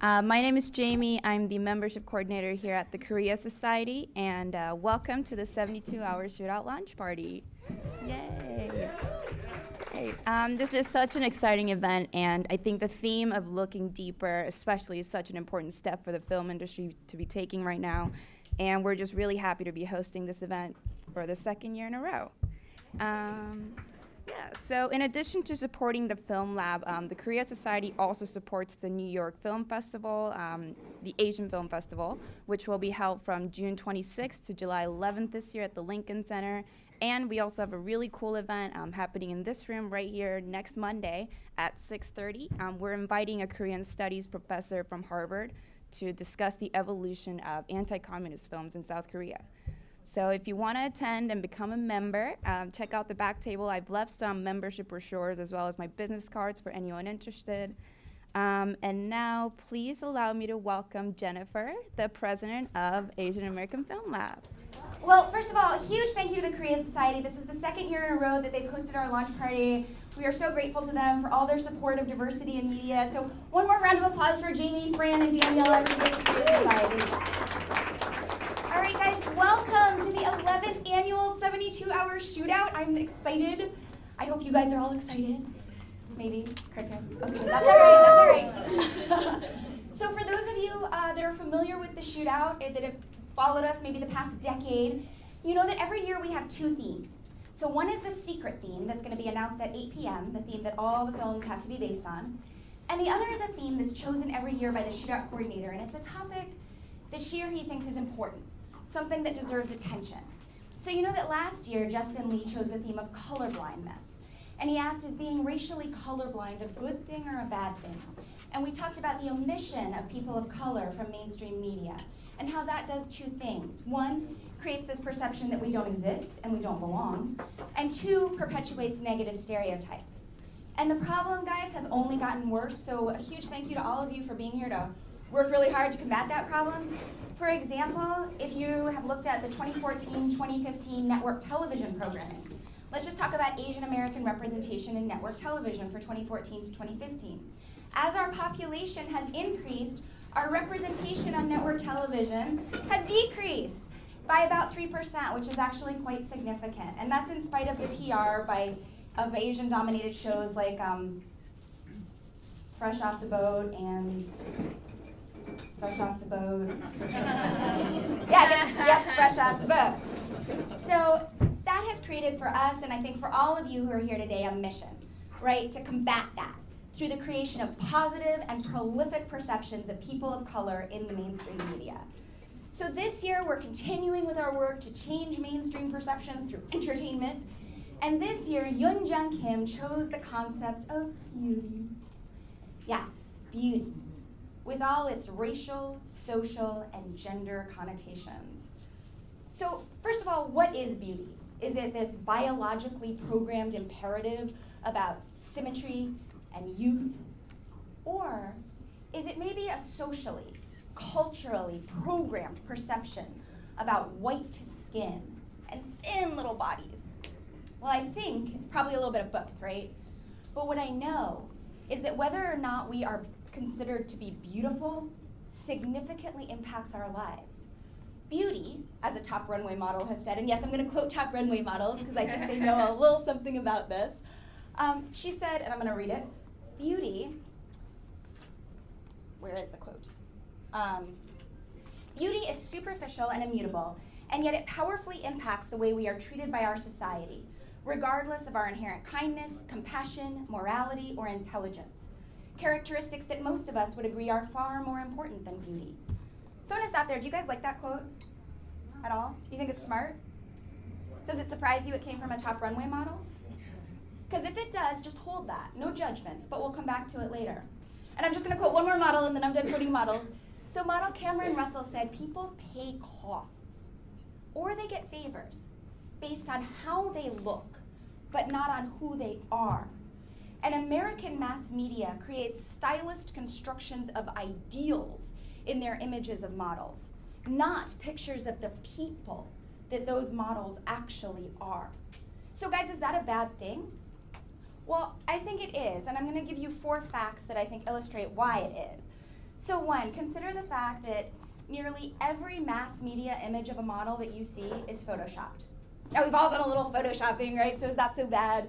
My name is Jamie. I'm the membership coordinator here at the Korea Society, and welcome to the 72-hour Shootout launch party. Yay! Hey, this is such an exciting event, and I think the theme of looking deeper especially is such an important step for the film industry to be taking right now, and we're just really happy to be hosting this event for the second year in a row. So in addition to supporting the Film Lab, the Korea Society also supports the New York Film Festival, the Asian Film Festival, which will be held from June 26th to July 11th this year at the Lincoln Center. And we also have a really cool event happening in this room right here next Monday at 6:30. We're inviting a Korean Studies professor from Harvard to discuss the evolution of anti-communist films in South Korea. So if you want to attend and become a member, check out the back table. I've left some membership brochures as well as my business cards for anyone interested. And now please allow me to welcome Jennifer, the president of Asian American Film Lab. Well, first of all, a huge thank you to the Korea Society. This is the second year in a row that they've hosted our launch party. We are so grateful to them for all their support of diversity in media. So one more round of applause for Jamie, Fran, and Danielle at the Korea Society. All right, guys, welcome to the 11th annual 72-hour Shootout. I'm excited. I hope you guys are all excited. Maybe crickets. Okay, that's all right. So for those of you that are familiar with the Shootout, that have followed us maybe the past decade, you know that every year we have two themes. So one is the secret theme that's going to be announced at 8 p.m., the theme that all the films have to be based on. And the other is a theme that's chosen every year by the Shootout Coordinator, and it's a topic that she or he thinks is important, something that deserves attention. So you know that last year, Justin Lee chose the theme of colorblindness. And he asked, is being racially colorblind a good thing or a bad thing? And we talked about the omission of people of color from mainstream media and how that does two things. One, creates this perception that we don't exist and we don't belong. And two, perpetuates negative stereotypes. And the problem, guys, has only gotten worse. So a huge thank you to all of you for being here to work really hard to combat that problem. For example, if you have looked at the 2014-2015 network television programming, let's just talk about Asian American representation in network television for 2014 to 2015. As our population has increased, our representation on network television has decreased by about 3%, which is actually quite significant. And that's in spite of the PR of Asian-dominated shows like Fresh Off the Boat and Fresh Off the Boat. Yeah, I guess it's just Fresh Off the Boat. So that has created for us, and I think for all of you who are here today, a mission, right, to combat that through the creation of positive and prolific perceptions of people of color in the mainstream media. So this year, we're continuing with our work to change mainstream perceptions through entertainment. And this year, Yoon Jung Kim chose the concept of beauty. Yes, beauty, with all its racial, social, and gender connotations. So first of all, what is beauty? Is it this biologically programmed imperative about symmetry and youth? Or is it maybe a socially, culturally programmed perception about white skin and thin little bodies? Well, I think it's probably a little bit of both, right? But what I know is that whether or not we are considered to be beautiful significantly impacts our lives. Beauty, as a top runway model has said, and yes, I'm going to quote top runway models because I think they know a little something about this. She said, and I'm going to read it, beauty, where is the quote? Beauty is superficial and immutable, and yet it powerfully impacts the way we are treated by our society, regardless of our inherent kindness, compassion, morality, or intelligence. Characteristics that most of us would agree are far more important than beauty. So I'm going to stop there. Do you guys like that quote at all? You think it's smart? Does it surprise you it came from a top runway model? Because if it does, just hold that. No judgments, but we'll come back to it later. And I'm just going to quote one more model, and then I'm done quoting models. So model Cameron Russell said, people pay costs, or they get favors, based on how they look, but not on who they are. And American mass media creates stylist constructions of ideals in their images of models, not pictures of the people that those models actually are. So guys, is that a bad thing? Well, I think it is, and I'm going to give you 4 facts that I think illustrate why it is. So one, consider the fact that nearly every mass media image of a model that you see is photoshopped. Now we've all done a little photoshopping, right? So is that so bad?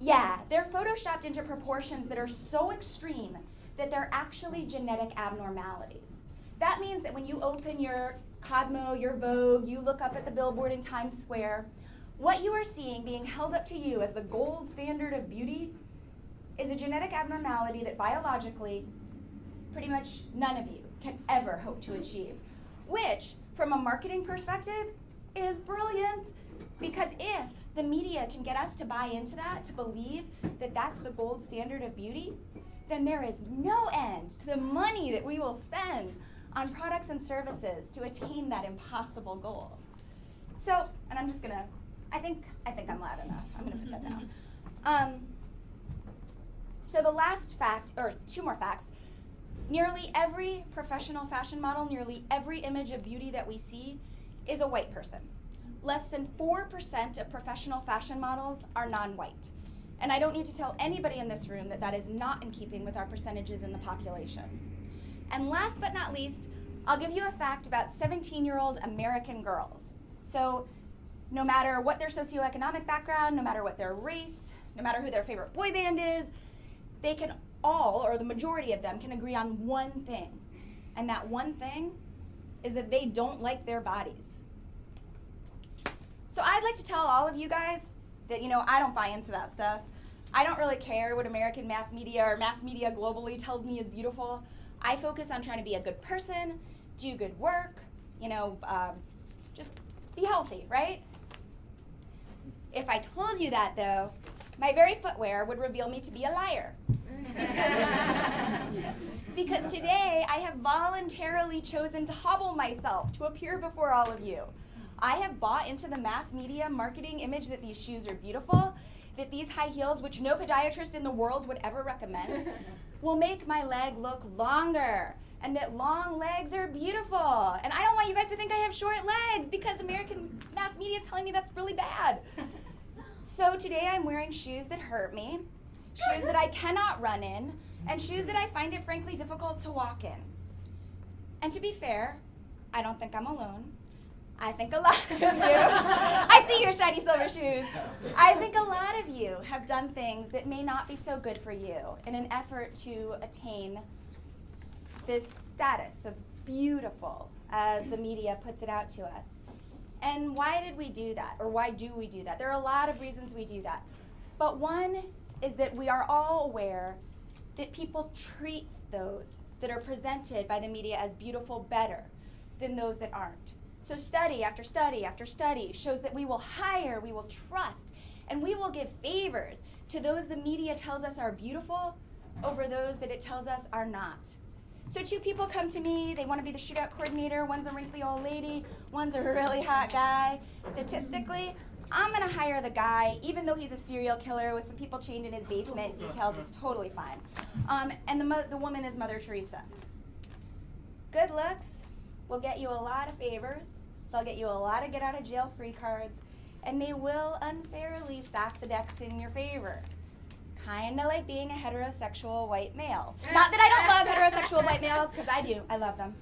Yeah, they're photoshopped into proportions that are so extreme that they're actually genetic abnormalities. That means that when you open your Cosmo, your Vogue, you look up at the billboard in Times Square, what you are seeing being held up to you as the gold standard of beauty is a genetic abnormality that biologically pretty much none of you can ever hope to achieve, which, from a marketing perspective, is brilliant. Because if the media can get us to buy into that, to believe that that's the gold standard of beauty, then there is no end to the money that we will spend on products and services to attain that impossible goal. So, and I'm just gonna, I think I'm loud enough. I'm gonna put that down. So the last fact, or two more facts, nearly every professional fashion model, nearly every image of beauty that we see is a white person. Less than 4% of professional fashion models are non-white. And I don't need to tell anybody in this room that that is not in keeping with our percentages in the population. And last but not least, I'll give you a fact about 17-year-old American girls. So no matter what their socioeconomic background, no matter what their race, no matter who their favorite boy band is, they can all, or the majority of them, can agree on one thing. And that one thing is that they don't like their bodies. So I'd like to tell all of you guys that, I don't buy into that stuff. I don't really care what American mass media or mass media globally tells me is beautiful. I focus on trying to be a good person, do good work, just be healthy, right? If I told you that, though, my very footwear would reveal me to be a liar. Because today I have voluntarily chosen to hobble myself to appear before all of you. I have bought into the mass media marketing image that these shoes are beautiful, that these high heels, which no podiatrist in the world would ever recommend, will make my leg look longer, and that long legs are beautiful. And I don't want you guys to think I have short legs because American mass media is telling me that's really bad. So today I'm wearing shoes that hurt me, shoes that I cannot run in, and shoes that I find it frankly difficult to walk in. And to be fair, I don't think I'm alone. I think a lot of you, I see your shiny silver shoes. I think a lot of you have done things that may not be so good for you in an effort to attain this status of beautiful, as the media puts it out to us. And why did we do that? Or why do we do that? There are a lot of reasons we do that. But one is that we are all aware that people treat those that are presented by the media as beautiful better than those that aren't. So study after study after study shows that we will hire, we will trust, and we will give favors to those the media tells us are beautiful over those that it tells us are not. So two people come to me, they want to be the shootout coordinator, one's a wrinkly old lady, one's a really hot guy. Statistically, I'm going to hire the guy, even though he's a serial killer with some people chained in his basement, details, it's totally fine. And the woman is Mother Teresa. Good looks will get you a lot of favors, they'll get you a lot of get-out-of-jail-free cards, and they will unfairly stack the decks in your favor. Kinda like being a heterosexual white male. Not that I don't love heterosexual white males, because I do, I love them.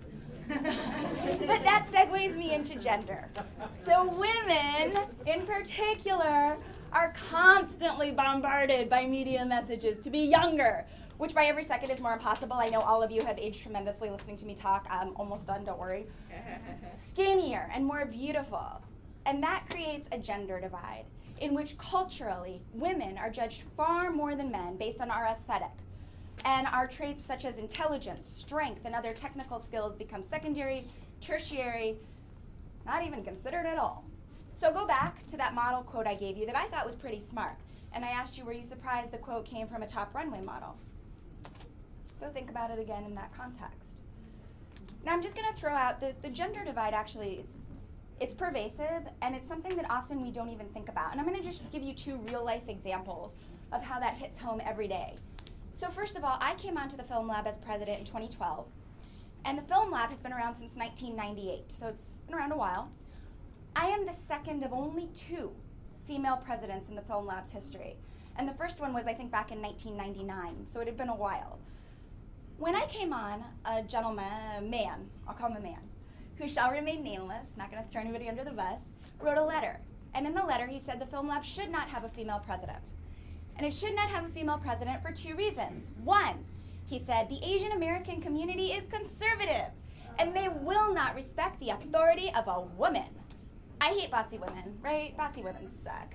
But that segues me into gender. So women, in particular, are constantly bombarded by media messages to be younger, which by every second is more impossible. I know all of you have aged tremendously listening to me talk. I'm almost done, don't worry. Skinnier and more beautiful. And that creates a gender divide in which culturally women are judged far more than men based on our aesthetic. And our traits such as intelligence, strength, and other technical skills become secondary, tertiary, not even considered at all. So go back to that model quote I gave you that I thought was pretty smart. And I asked you, were you surprised the quote came from a top runway model? So think about it again in that context. Now I'm just going to throw out the gender divide. Actually, it's pervasive, and it's something that often we don't even think about. And I'm going to just give you two real-life examples of how that hits home every day. So first of all, I came onto the Film Lab as president in 2012, and the Film Lab has been around since 1998, so it's been around a while. I am the second of only two female presidents in the Film Lab's history, and the first one was, I think, back in 1999, so it had been a while. When I came on, a gentleman, a man, I'll call him a man, who shall remain nameless, not going to throw anybody under the bus, wrote a letter. And in the letter, he said the Film Lab should not have a female president. And it should not have a female president for 2 reasons. 1, he said, the Asian American community is conservative, and they will not respect the authority of a woman. I hate bossy women, right? Bossy women suck.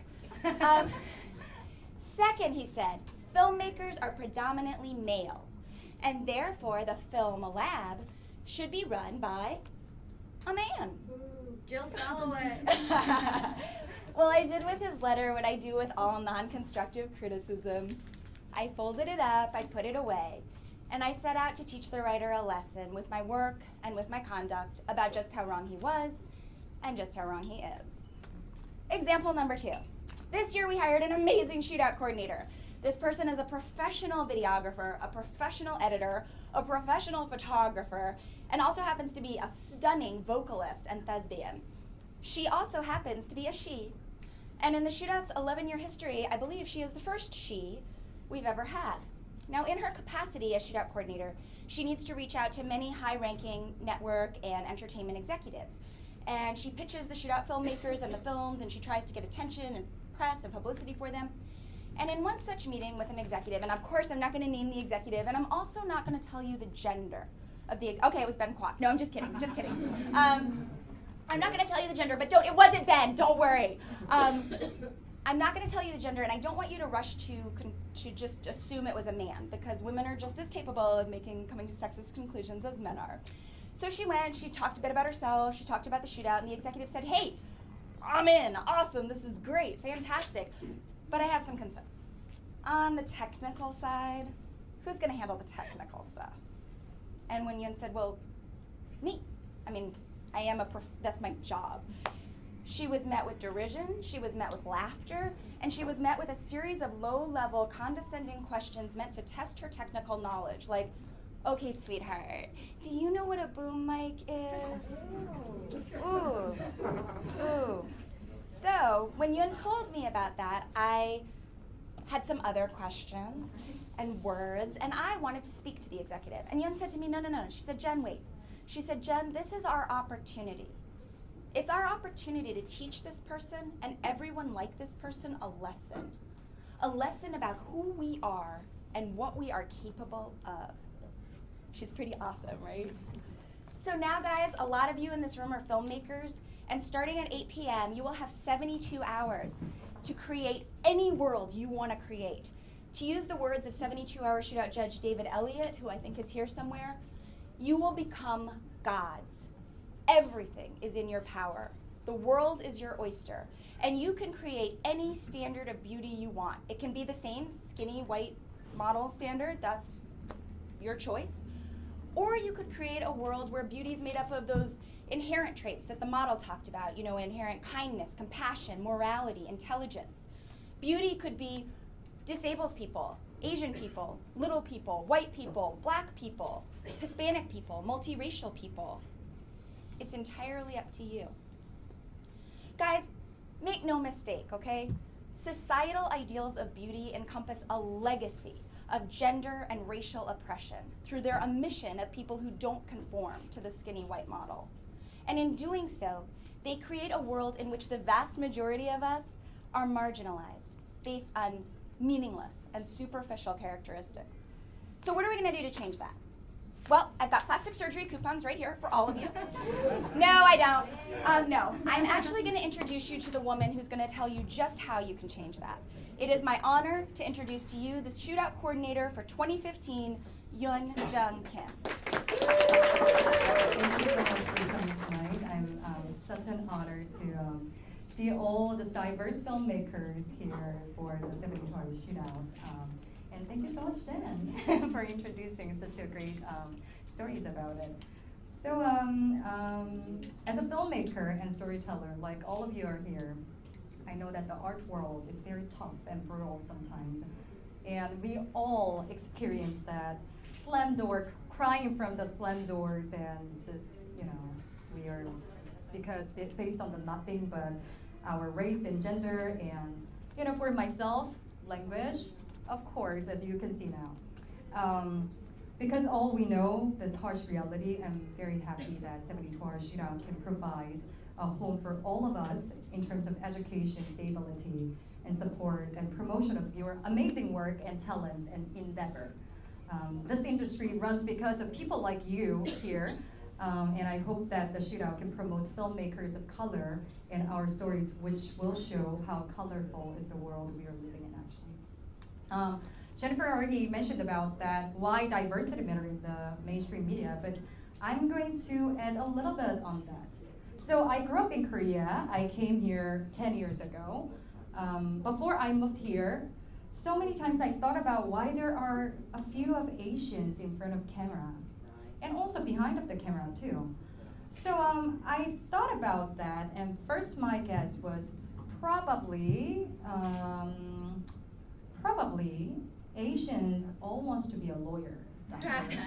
Second, he said, filmmakers are predominantly male, and therefore the Film Lab should be run by a man. Ooh, Jill Soloway. Well, I did with his letter what I do with all non-constructive criticism. I folded it up, I put it away, and I set out to teach the writer a lesson with my work and with my conduct about just how wrong he was and just how wrong he is. Example number 2. This year we hired an amazing shootout coordinator. This person is a professional videographer, a professional editor, a professional photographer, and also happens to be a stunning vocalist and thespian. She also happens to be a she. And in the Shootout's 11-year history, I believe she is the first she we've ever had. Now, in her capacity as Shootout coordinator, she needs to reach out to many high-ranking network and entertainment executives. And she pitches the Shootout filmmakers and the films, and she tries to get attention and press and publicity for them. And in one such meeting with an executive, and of course I'm not going to name the executive, and I'm also not going to tell you the gender of the okay, it was Ben Kwok. No, I'm just kidding, just kidding. I'm not going to tell you the gender, but it wasn't Ben, don't worry. I'm not going to tell you the gender, and I don't want you to rush to just assume it was a man, because women are just as capable of coming to sexist conclusions as men are. So she went, she talked a bit about herself, she talked about the Shootout, and the executive said, hey, I'm in, awesome, this is great, fantastic, but I have some concerns. On the technical side, who's going to handle the technical stuff? And when Yun said, well, me. I mean, that's my job. She was met with derision, she was met with laughter, and she was met with a series of low-level, condescending questions meant to test her technical knowledge, like, okay, sweetheart, do you know what a boom mic is? Ooh, ooh. So, when Yun told me about that, I had some other questions and words, and I wanted to speak to the executive. And Yun said to me, no. She said, Jen, wait. She said, Jen, this is our opportunity. It's our opportunity to teach this person and everyone like this person a lesson about who we are and what we are capable of. She's pretty awesome, right? So now, guys, a lot of you in this room are filmmakers, and starting at 8 p.m., you will have 72 hours to create any world you want to create. To use the words of 72-hour Shootout Judge David Elliott, who I think is here somewhere, you will become gods. Everything is in your power. The world is your oyster, and you can create any standard of beauty you want. It can be the same skinny white model standard, that's your choice. Or you could create a world where beauty is made up of those inherent traits that the model talked about, inherent kindness, compassion, morality, intelligence. Beauty could be disabled people, Asian people, little people, white people, black people, Hispanic people, multiracial people. It's entirely up to you. Guys, make no mistake, okay? Societal ideals of beauty encompass a legacy of gender and racial oppression through their omission of people who don't conform to the skinny white model. And in doing so, they create a world in which the vast majority of us are marginalized based on meaningless and superficial characteristics. So what are we gonna do to change that? Well, I've got plastic surgery coupons right here for all of you. No, I don't. No, I'm actually gonna introduce you to the woman who's gonna tell you just how you can change that. It is my honor to introduce to you the Shootout Coordinator for 2015, Yoon Jung Kim. Thank you so much for coming tonight. It's such an honor to see all these diverse filmmakers here for the 72-hour Shootout. And thank you so much, Jen, for introducing such a great stories about it. So as a filmmaker and storyteller, like all of you are here, I know that the art world is very tough and brutal sometimes. And we all experience that slam door, crying from the slam doors, and just, we are, because based on the nothing but our race and gender, and, for myself, language, of course, as you can see now. Because all we know, this harsh reality, I'm very happy that 72-Hour Shootout can provide a home for all of us in terms of education, stability, and support and promotion of your amazing work and talent and endeavor. This industry runs because of people like you here, and I hope that the Shootout can promote filmmakers of color and our stories, which will show how colorful is the world we are living in, actually. Jennifer already mentioned about that, why diversity matter in the mainstream media, but I'm going to add a little bit on that. So I grew up in Korea. I came here 10 years ago. Before I moved here, so many times I thought about why there are a few of Asians in front of camera, and also behind of the camera too. So I thought about that, and first my guess was probably Asians all wants to be a lawyer, doctor,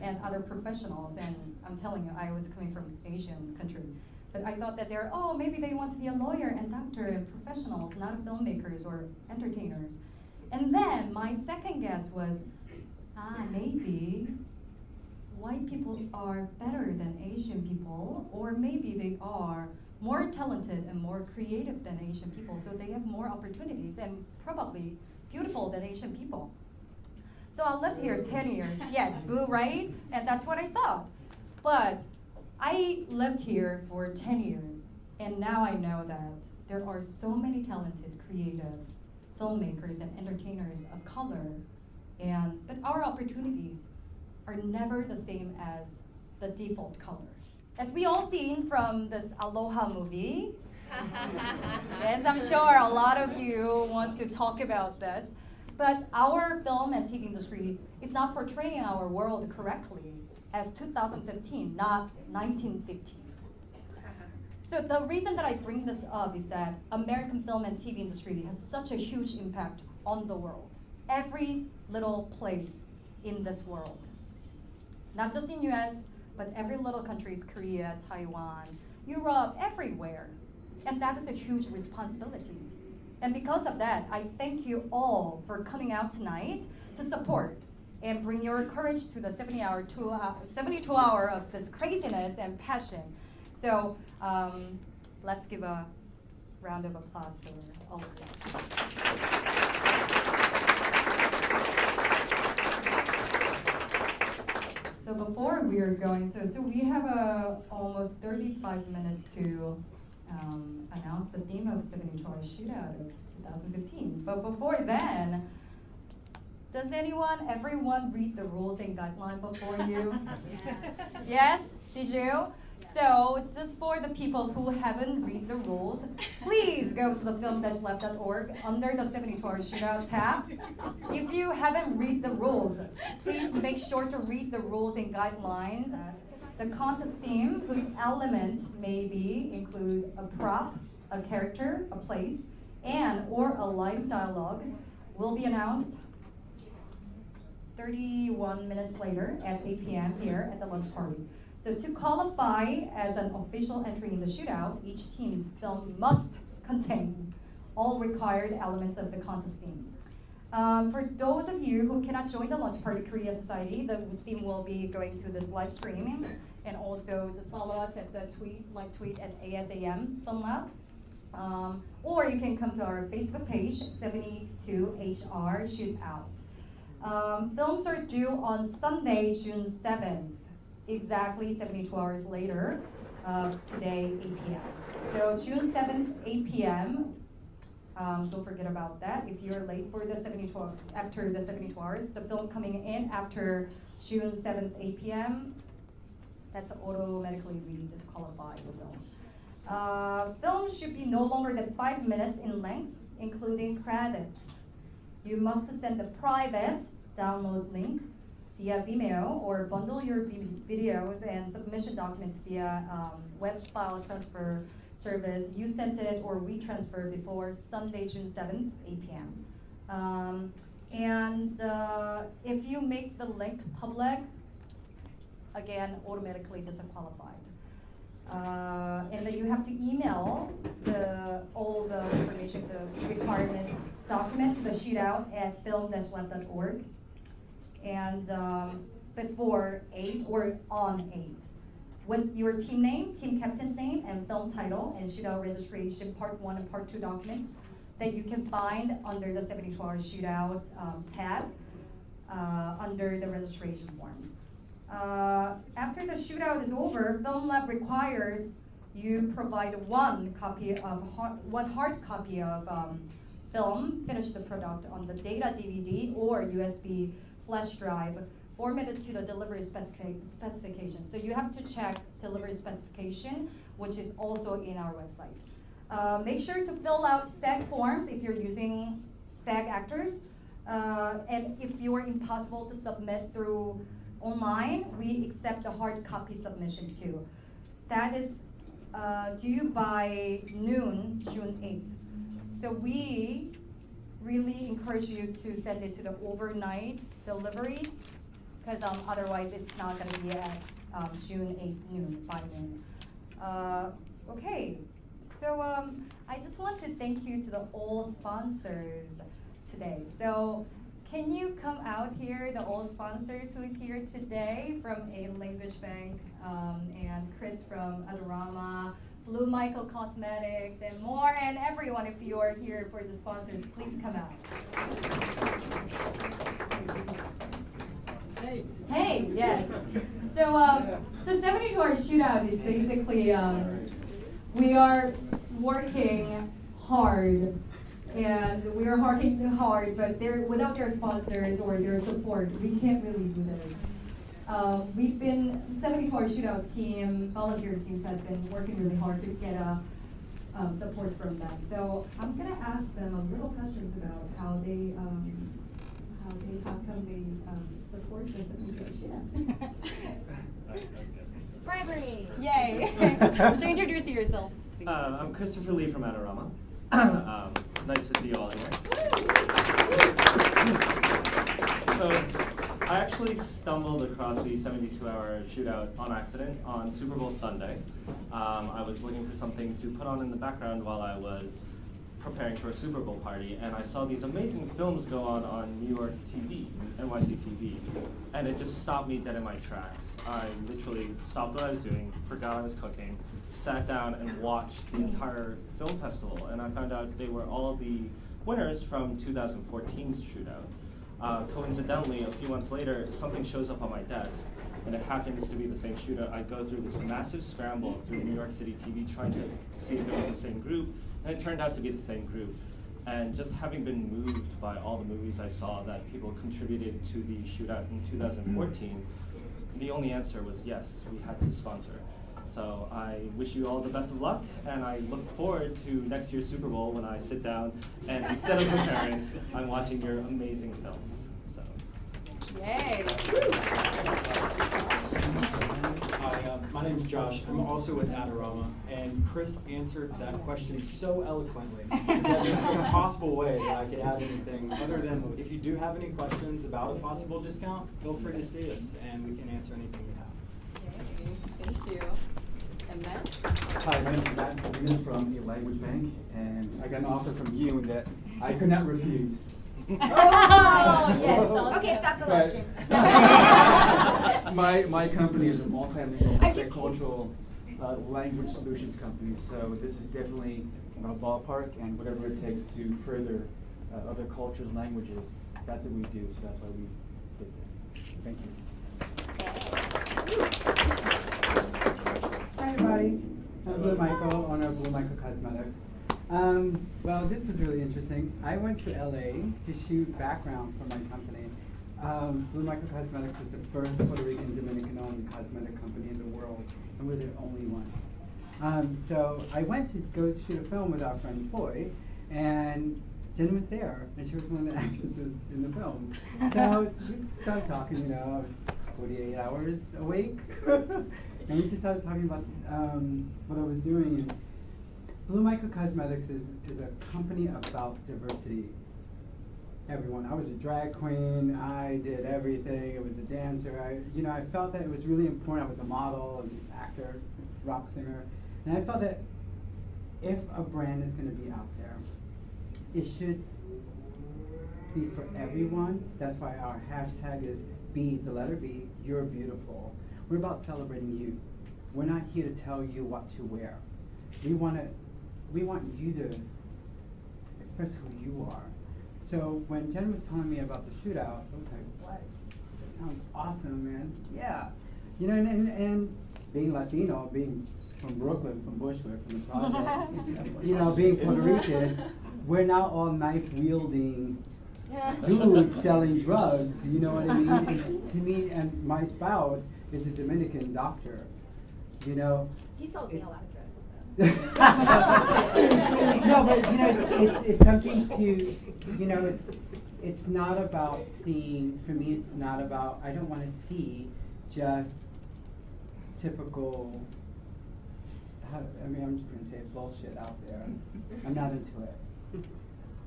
and other professionals. And I'm telling you, I was coming from Asian country, but I thought that maybe they want to be a lawyer and doctor and professionals, not filmmakers or entertainers. And then my second guess was, maybe white people are better than Asian people, or maybe they are more talented and more creative than Asian people, so they have more opportunities and probably beautiful than Asian people. So I lived here 10 years. Yes, boo, right? And that's what I thought. But I lived here for 10 years, and now I know that there are so many talented, creative filmmakers and entertainers of color, but our opportunities are never the same as the default color. As we all seen from this Aloha movie, yes, I'm sure a lot of you wants to talk about this, but our film and TV industry is not portraying our world correctly as 2015, not 1950s. So the reason that I bring this up is that American film and TV industry has such a huge impact on the world. Every little place in this world. Not just in US, but every little countries, Korea, Taiwan, Europe, everywhere. And that is a huge responsibility. And because of that, I thank you all for coming out tonight to support and bring your courage to the 72 hour of this craziness and passion. So let's give a round of applause for all of you. So before we are going to, so we have almost 35 minutes to announce the theme of 72-Hour Shootout of 2015. But before then, does everyone read the rules and guidelines before you? Yes? Did you? So it's just for the people who haven't read the rules, please go to the film-lab.org under the 72-Hour Shootout tab. If you haven't read the rules, please make sure to read the rules and guidelines. The contest theme, whose element may include a prop, a character, a place, or a line of dialogue, will be announced 31 minutes later at 8 p.m. here at the lunch party. So to qualify as an official entry in the shootout, each team's film must contain all required elements of the contest theme. For those of you who cannot join the Lunch Party Korea Society, the theme will be going to this live streaming, and also just follow us at the live tweet at ASAM Film Lab. Or you can come to our Facebook page, 72HR Shootout. Films are due on Sunday, June 7th. Exactly 72 hours later, today, 8 p.m. So June 7th, 8 p.m. Don't forget about that. If you're late for the 72 hours, after the 72 hours, the film coming in after June 7th, 8 p.m., that's automatically we disqualify the films. Films should be no longer than 5 minutes in length, including credits. You must send a private download link via Vimeo, or bundle your videos and submission documents via web file transfer service. You sent it or we transfer before Sunday, June 7th, 8 p.m. If you make the link public, again, automatically disqualified. And then you have to email all the information, the requirement document to the shootout at film-lab.org. and before 8 or on 8. With your team name, team captain's name, and film title, and shootout registration part 1 and part 2 documents that you can find under the 72-hour shootout tab under the registration forms. After the shootout is over, Film Lab requires you provide one hard copy of film, finish the product on the data DVD or USB flash drive formatted to the delivery specification. So you have to check delivery specification, which is also in our website. Make sure to fill out SAG forms if you're using SAG actors. And if you're impossible to submit through online, we accept the hard copy submission too. That is due by noon, June 8th. So we really encourage you to send it to the overnight delivery, because otherwise it's not going to be at June 8th noon, by noon. Okay, so I just want to thank you to the all sponsors today. So can you come out here, the all sponsors who is here today from A Language Bank, and Chris from Adorama, Blue Michael Cosmetics, and more, and everyone, if you are here for the sponsors, please come out. Hey, yes. So 72-hour shootout is basically, we are working hard, and we are working hard, but without their sponsors or their support, we can't really do this. We've been, 74 Shootout team, volunteer teams has been working really hard to get support from them. So I'm gonna ask them a little questions about how come they support the 74 Shootout. Bribery! Yay! So introduce yourself, please. I'm Christopher Lee from Adorama. Nice to see you all here. So, I actually stumbled across the 72-hour shootout on accident on Super Bowl Sunday. I was looking for something to put on in the background while I was preparing for a Super Bowl party, and I saw these amazing films go on New York TV, NYC TV, and it just stopped me dead in my tracks. I literally stopped what I was doing, forgot I was cooking, sat down and watched the entire film festival, and I found out they were all the winners from 2014's shootout. Coincidentally, a few months later, something shows up on my desk, and it happens to be the same shootout. I go through this massive scramble through New York City TV trying to see if it was the same group, and it turned out to be the same group. And just having been moved by all the movies I saw that people contributed to the shootout in 2014, the only answer was yes, we had to sponsor. So I wish you all the best of luck, and I look forward to next year's Super Bowl when I sit down and instead of preparing, I'm watching your amazing films. So. Yay! Hi, my name is Josh. I'm also with Adorama, and Chris answered that question so eloquently that there's an impossible way that I could add anything other than if you do have any questions about a possible discount, feel free to see us, and we can answer anything you have. Yay, thank you. And then? Hi, my name is Matt Salinas from A Language Bank, and I got an offer from you that I could not refuse. Oh, yes. Okay, stop the live stream. My company is a multilingual, multicultural language solutions company, so this is definitely a ballpark, and whatever it takes to further other cultures and languages, that's what we do, so that's why we did this. Thank you. Hi everybody, I'm Blue Michael, owner of Blue Michael Cosmetics. Well, this is really interesting. I went to LA to shoot background for my company. Blue Michael Cosmetics is the first Puerto Rican Dominican-owned cosmetic company in the world, and we're the only ones. So I went to go shoot a film with our friend Foy, and Jen was there, and she was one of the actresses in the film. So we started talking, you know, I was 48 hours awake, and we just started talking about what I was doing. And Blue Michael Cosmetics is a company about diversity. Everyone. I was a drag queen. I did everything. I was a dancer. I felt that it was really important. I was a model, an actor, rock singer, and I felt that if a brand is going to be out there, it should be for everyone. That's why our hashtag is B, the letter B, you're beautiful. We're about celebrating you. We're not here to tell you what to wear. We want you to express who you are. So when Jen was telling me about the shootout, I was like, what? That sounds awesome, man. Yeah. You know, and being Latino, being from Brooklyn, from Bushwick, from the projects, you know, being Puerto Rican, we're now all knife-wielding dudes selling drugs, you know what I mean? And to me, and my spouse is a Dominican doctor, you know. He sells me a lot of drugs, No, but you know, it's something to, you know, it's not about seeing, for me it's not about, I don't want to see just typical, I'm just going to say bullshit out there. I'm not into it.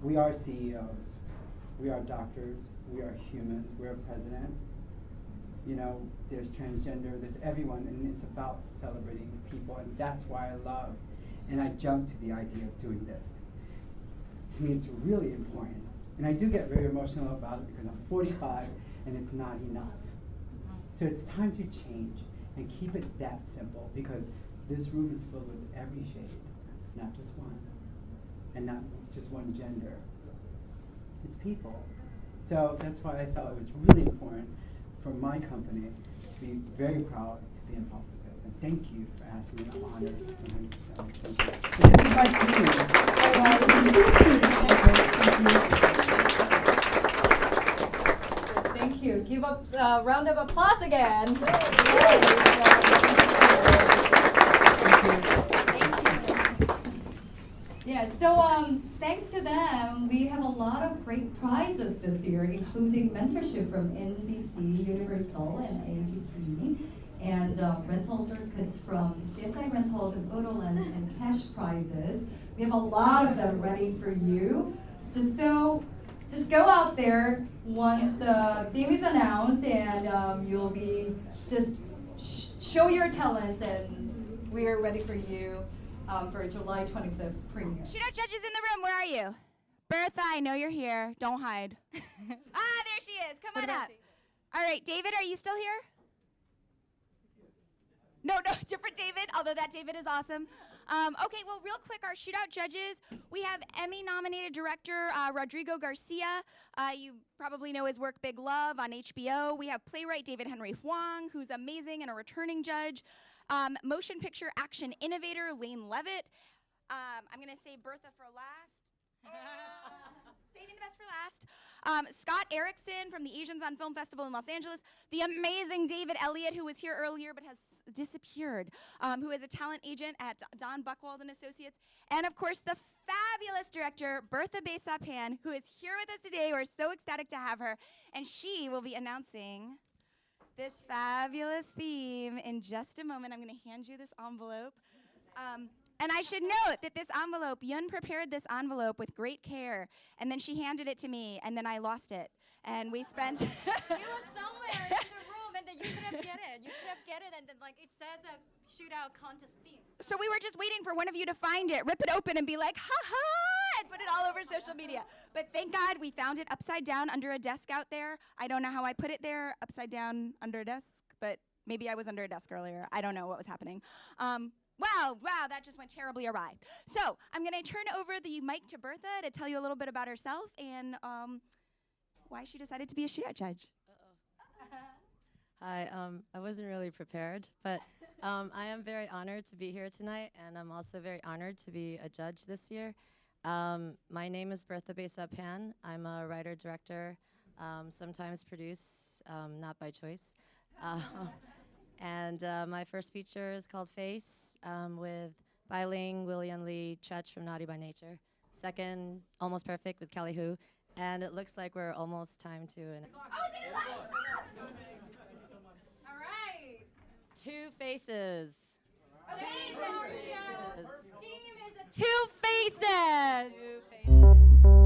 We are CEOs, we are doctors, we are humans, we're a president. You know, there's transgender, there's everyone, and it's about celebrating people, and that's why I love, and I jumped to the idea of doing this. To me, it's really important, and I do get very emotional about it because I'm 45, and it's not enough. So it's time to change, and keep it that simple, because this room is filled with every shade, not just one, and not just one gender. It's people. So that's why I felt it was really important for my company to be very proud to be involved with this. And thank you for asking me. I'm honored. 100%. Thank you. But this is my team. Thank you. Give a round of applause again. Yeah, so thanks to them, we have a lot of great prizes this year, including mentorship from NBC, Universal, and ABC, and rental circuits from CSI Rentals and Photoland, and cash prizes. We have a lot of them ready for you. So just go out there once the theme is announced, and you'll be just show your talents, and we are ready for you. For July 25th premiere. Shootout Judges in the room, where are you? Bertha, I know you're here. Don't hide. There she is. Come on up. All right, David, are you still here? No, different David, although that David is awesome. Okay, well, real quick, our Shootout Judges, we have Emmy-nominated director Rodrigo Garcia. You probably know his work Big Love on HBO. We have playwright David Henry Huang, who's amazing and a returning judge. Motion picture action innovator Lane Levitt. I'm going to save Bertha for last. Saving the best for last. Scott Erickson from the Asians on Film Festival in Los Angeles. The amazing David Elliott, who was here earlier but has disappeared, who is a talent agent at Don Buchwald and Associates. And of course, the fabulous director, Bertha Besapan, who is here with us today. We're so ecstatic to have her. And she will be announcing this fabulous theme in just a moment. I'm going to hand you this envelope. And I should note that this envelope, Yun prepared this envelope with great care, and then she handed it to me, and then I lost it. And we spent... It was somewhere in the room, and then you could have get it. You could have get it, and then like it says a shootout contest theme. So we were just waiting for one of you to find it, rip it open, and be like, ha-ha, and put it all over social media. But thank God we found it upside down under a desk out there. I don't know how I put it there, upside down under a desk, but maybe I was under a desk earlier. I don't know what was happening. Wow, that just went terribly awry. So I'm going to turn over the mic to Bertha to tell you a little bit about herself and why she decided to be a shootout judge. Hi, I wasn't really prepared, but I am very honored to be here tonight, and I'm also very honored to be a judge this year. My name is Bertha Besapan. I'm a writer-director, sometimes produce, not by choice. And my first feature is called Face, with Bai-Ling, William Lee, Chech from Naughty by Nature. Second, Almost Perfect with Kelly Hu. And it looks like we're almost time to... All right. Two Faces. Two faces. Faces. Theme is a Two faces! Two Faces.